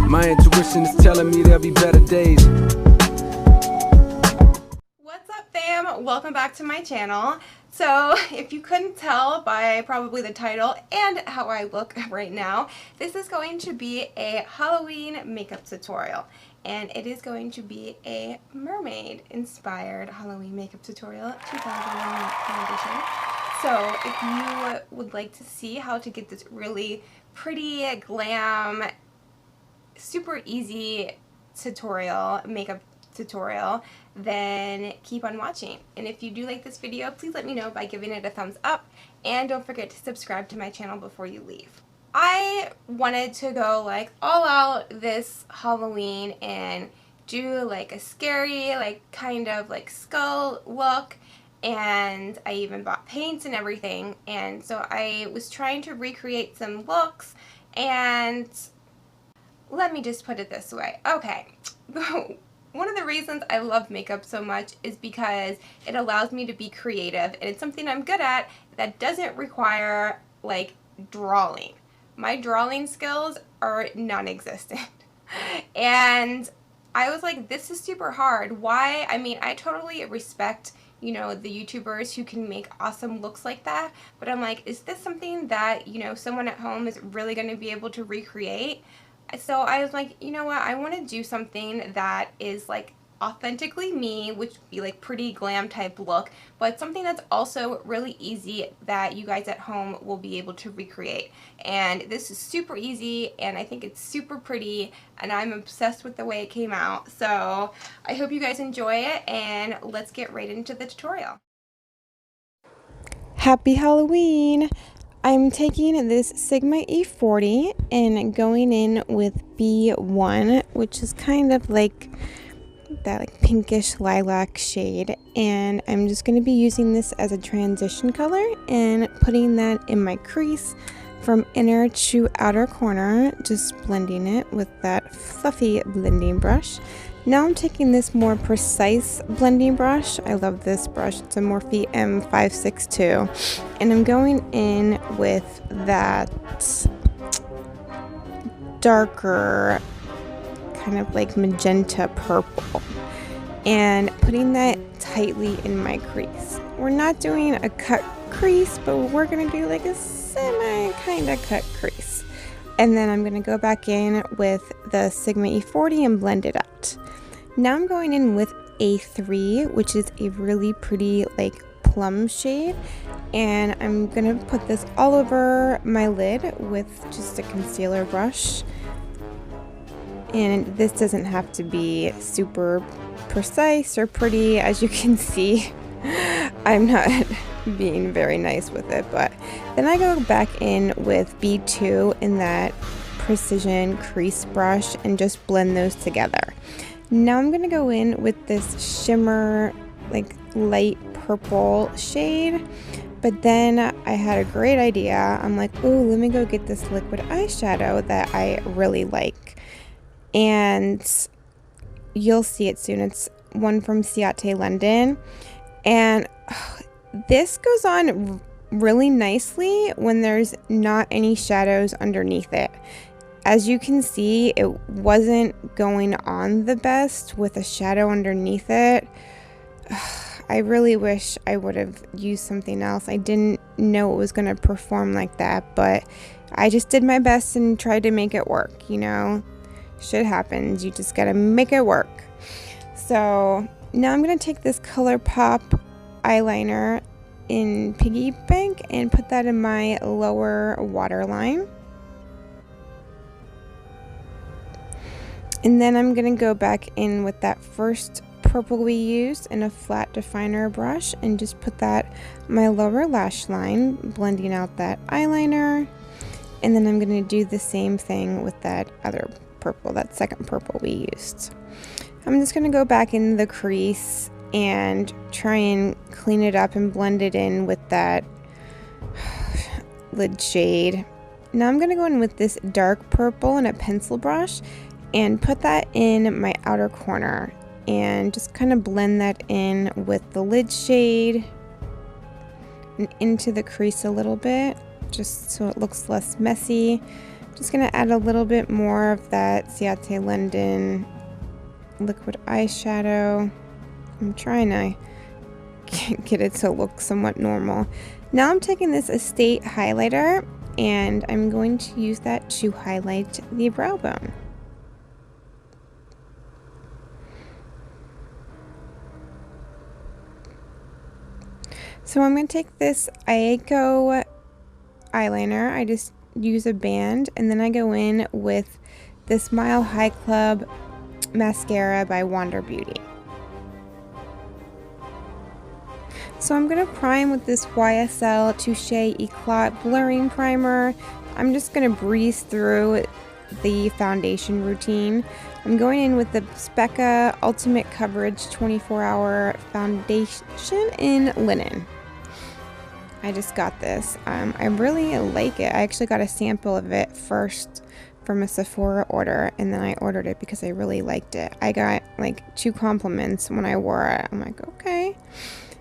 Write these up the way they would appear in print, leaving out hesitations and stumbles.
My intuition is telling me there'll be better days. What's up, fam? Welcome back to my channel. So if you couldn't tell by probably the title and how I look right now, this is going to be a Halloween makeup tutorial. And it is going to be a mermaid inspired Halloween makeup tutorial 2001 edition. So if you would like to see how to get this really pretty, glam, super easy tutorial, makeup tutorial, then keep on watching. And if you do like this video, please let me know by giving it a thumbs up, and don't forget to subscribe to my channel before you leave. I wanted to go like all out this Halloween and do like a scary, like kind of like skull look, and I even bought paints and everything. And so I was trying to recreate some looks, and let me just put it this way. Okay. One of the reasons I love makeup so much is because it allows me to be creative, and it's something I'm good at that doesn't require like drawing. My drawing skills are non-existent. And I was like, this is super hard. Why? I mean, I totally respect, you know, the YouTubers who can make awesome looks like that, but I'm like, is this something that, you know, someone at home is really going to be able to recreate? So I was like, you know what, I want to do something that is like authentically me, which would be like pretty glam type look, but something that's also really easy that you guys at home will be able to recreate. And this is super easy, and I think it's super pretty, and I'm obsessed with the way it came out. So I hope you guys enjoy it, and let's get right into the tutorial. Happy Halloween! I'm taking this Sigma E40 and going in with B1, which is kind of like that like pinkish lilac shade, and I'm just going to be using this as a transition color and putting that in my crease from inner to outer corner, just blending it with that fluffy blending brush. Now I'm taking this more precise blending brush. I love this brush. It's a Morphe M562. And I'm going in with that darker kind of like magenta purple and putting that tightly in my crease. We're not doing a cut crease, but we're going to do like a semi kind of cut crease. And then I'm going to go back in with the Sigma E40 and blend it out. Now I'm going in with A3, which is a really pretty like plum shade, and I'm going to put this all over my lid with just a concealer brush. And this doesn't have to be super precise or pretty. As you can see, I'm not being very nice with it, but then I go back in with B2 in that precision crease brush and just blend those together. Now I'm going to go in with this shimmer, like light purple shade, but then I had a great idea. I'm like, oh, let me go get this liquid eyeshadow that I really like. And you'll see it soon. It's one from CIATE London. And this goes on really nicely when there's not any shadows underneath it. As you can see, it wasn't going on the best with a shadow underneath it. I really wish I would have used something else. I didn't know it was going to perform like that, but I just did my best and tried to make it work, you know. Shit happens. You just got to make it work. So now I'm going to take this COLOURPOP eyeliner in Piggy Bank and put that in my lower waterline. And then I'm going to go back in with that first purple we used in a flat definer brush and just put that on my lower lash line, blending out that eyeliner. And then I'm going to do the same thing with that other purple, that second purple we used. I'm just going to go back in the crease and try and clean it up and blend it in with that lid shade. Now I'm going to go in with this dark purple and a pencil brush and put that in my outer corner and just kind of blend that in with the lid shade and into the crease a little bit, just so it looks less messy. Just gonna add a little bit more of that CIATE London liquid eyeshadow. I'm trying to get it to look somewhat normal. Now I'm taking this Estate highlighter and I'm going to use that to highlight the brow bone. So I'm going to take this EYESHADOW eyeliner. I just use a band and then I go in with this Mile High Club mascara by Wander Beauty. So I'm going to prime with this YSL Touche ECLAT blurring primer. I'm just going to breeze through the foundation routine. I'm going in with the BECCA Ultimate Coverage 24-Hour Foundation in Linen. I just got this. I really like it. I actually got a sample of it first from a Sephora order, and then I ordered it because I really liked it. I got like 2 compliments when I wore it. I'm like, okay.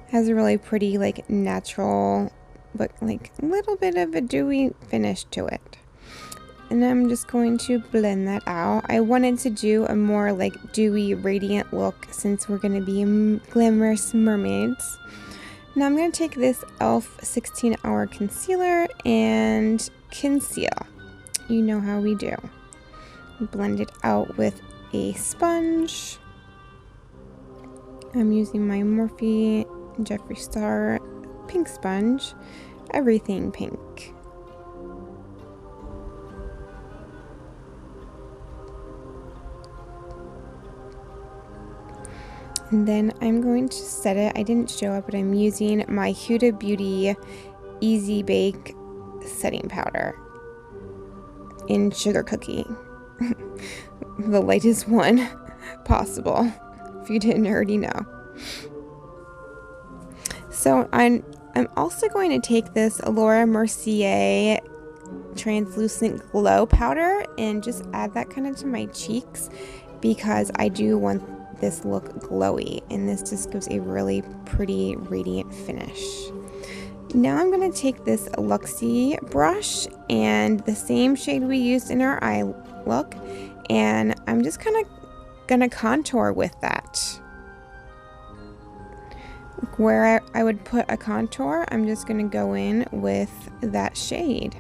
Has a really pretty, like, natural, but like a little bit of a dewy finish to it. And I'm just going to blend that out. I wanted to do a more like dewy, radiant look since we're going to be glamorous mermaids. Now I'm going to take this e.l.f. 16-hour concealer and conceal. You know how we do. Blend it out with a sponge. I'm using my Morphe Jeffree Star pink sponge. Everything pink. And then I'm going to set it. I didn't show up, but I'm using my Huda Beauty Easy Bake setting powder in Sugar Cookie. The lightest one possible, if you didn't already know. So I'm also going to take this Laura Mercier translucent glow powder and just add that kind of to my cheeks because I do want this look glowy, and this just gives a really pretty radiant finish. Now I'm going to take this Luxie brush and the same shade we used in our eye look, and I'm just kind of going to contour with that. Where I would put a contour, I'm just going to go in with that shade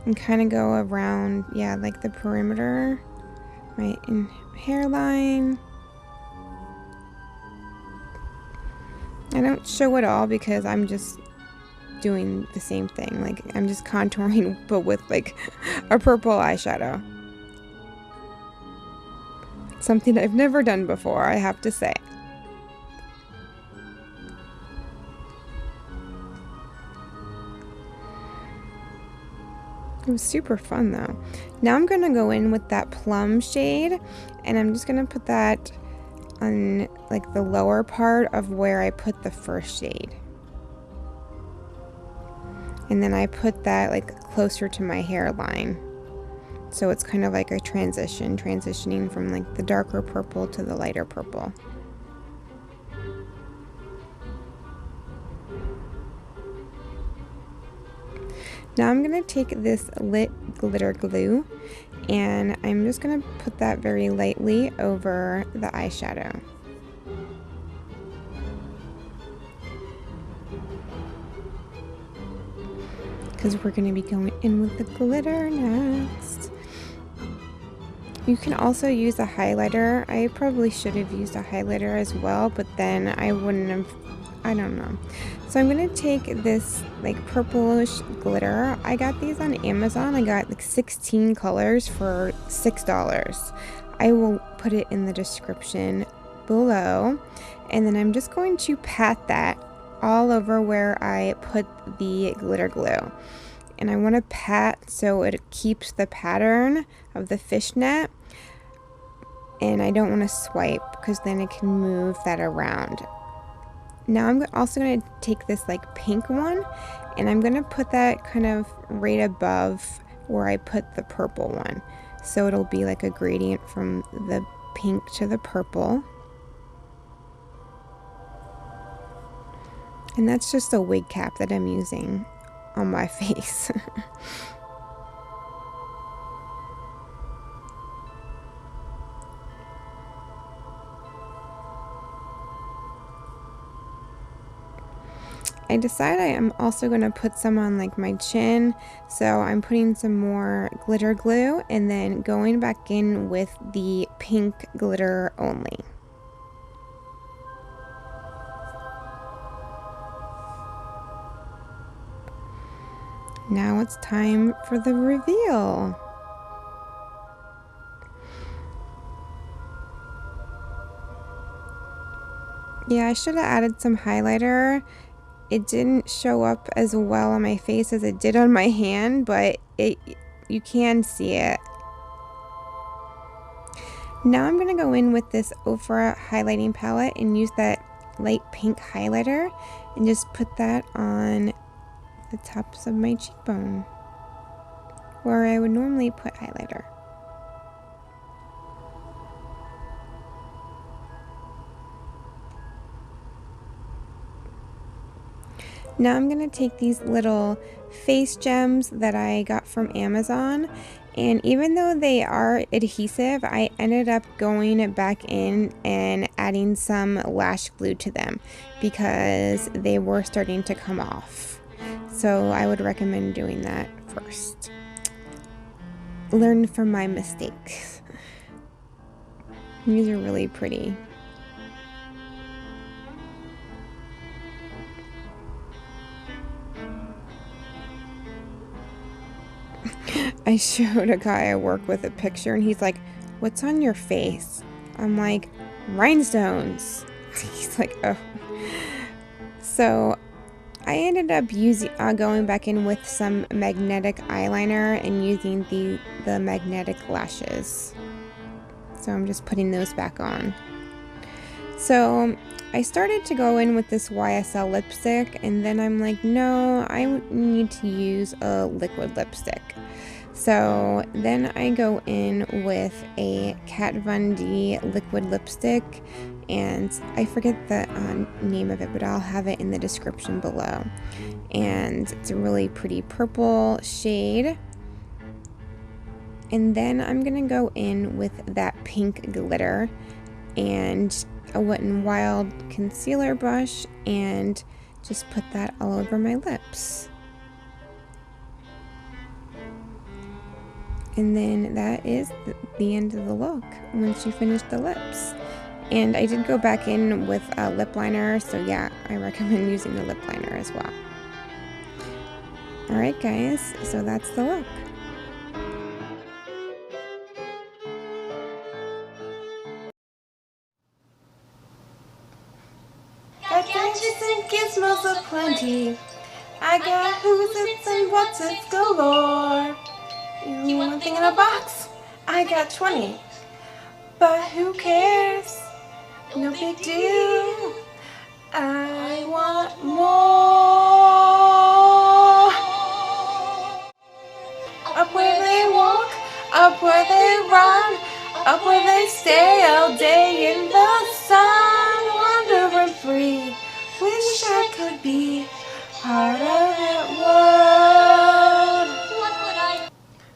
and kind of go around, yeah, like the perimeter, right in hairline. I don't show it all because I'm just doing the same thing. Like, I'm just contouring, but with like a purple eyeshadow. Something I've never done before, I have to say. It was super fun though. Now I'm going to go in with that plum shade, and I'm just going to put that on like the lower part of where I put the first shade. And then I put that like closer to my hairline. So it's kind of like a transitioning from like the darker purple to the lighter purple. Now I'm going to take this Lit Glitter Glue and I'm just going to put that very lightly over the eyeshadow. Because we're going to be going in with the glitter next. You can also use a highlighter. I probably should have used a highlighter as well, but then I wouldn't have, I don't know. So I'm going to take this like purplish glitter. I got these on Amazon. I got like 16 colors for $6. I will put it in the description below. And then I'm just going to pat that all over where I put the glitter glue. And I want to pat so it keeps the pattern of the fishnet. And I don't want to swipe because then it can move that around. Now I'm also going to take this like pink one and I'm going to put that kind of right above where I put the purple one. So it'll be like a gradient from the pink to the purple. And that's just a wig cap that I'm using on my face. I decided I am also going to put some on like my chin, so I'm putting some more glitter glue and then going back in with the pink glitter only. Now it's time for the reveal. Yeah, I should have added some highlighter. It didn't show up as well on my face as it did on my hand, but you can see it. Now I'm going to go in with this OFRA highlighting palette and use that light pink highlighter and just put that on the tops of my cheekbone where I would normally put highlighter. Now I'm going to take these little face gems that I got from Amazon, and even though they are adhesive, I ended up going back in and adding some lash glue to them because they were starting to come off. So I would recommend doing that first. Learn from my mistakes. These are really pretty. I showed a guy I work with a picture and he's like, "What's on your face?" I'm like, "Rhinestones." He's like, "Oh." So I ended up going back in with some magnetic eyeliner and using the magnetic lashes. So I'm just putting those back on. So I started to go in with this YSL lipstick and then I'm like, no, I need to use a liquid lipstick. So then I go in with a Kat Von D liquid lipstick, and I forget the name of it, but I'll have it in the description below. And it's a really pretty purple shade. And then I'm gonna go in with that pink glitter and a Wet n Wild concealer brush and just put that all over my lips. And then that is the end of the look once you finish the lips. And I did go back in with a lip liner, so yeah, I recommend using the lip liner as well. Alright guys, so that's the look. Got gadgets and gizmos aplenty. I got who's it's and what's it's galore. You want a thing in a box? I got 20. But who cares? No big deal. I want more. Up where they walk, up where they run, up where they stay all day in the sun, wandering free. Wish I could be part of that world.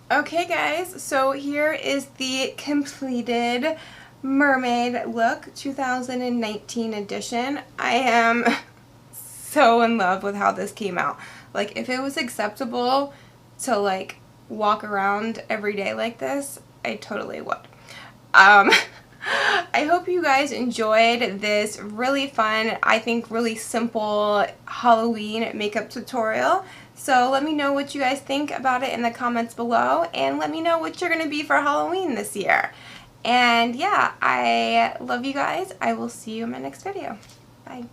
Okay guys, so here is the completed Mermaid look 2019 edition. I am so in love with how this came out. Like, if it was acceptable to like walk around every day like this, I totally would. I hope you guys enjoyed this really fun, I think really simple Halloween makeup tutorial. So let me know what you guys think about it in the comments below, and let me know what you're going to be for Halloween this year. And yeah, I love you guys. I will see you in my next video. Bye.